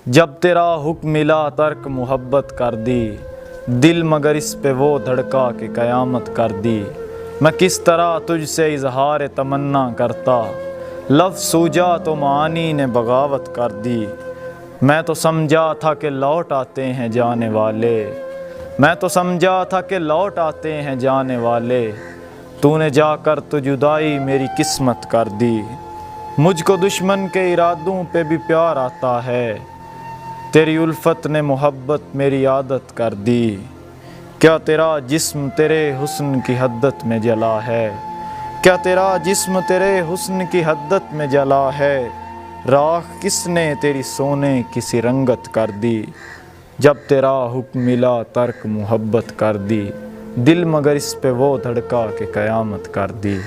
जब तेरा हुक्म मिला तर्क मोहब्बत कर दी, दिल मगर इस पे वो धड़का के क़यामत कर दी। मैं किस तरह तुझसे इजहार तमन्ना करता, लफ्ज़ सूझा तो मानी ने बगावत कर दी। मैं तो समझा था कि लौट आते हैं जाने वाले, मैं तो समझा था कि लौट आते हैं जाने वाले। तूने जाकर तो जुदाई मेरी किस्मत कर दी। मुझको दुश्मन के इरादों पे भी प्यार आता है, तेरी उल्फत ने मोहब्बत मेरी आदत कर दी। क्या तेरा जिस्म तेरे हुस्न की हद्दत में जला है, क्या तेरा जिस्म तेरे हुस्न की हद्दत में जला है। राख किसने तेरी सोने की सी रंगत कर दी। जब तेरा हुक्म मिला तर्क मोहब्बत कर दी, दिल मगर इस पे वो धड़का के क़यामत कर दी।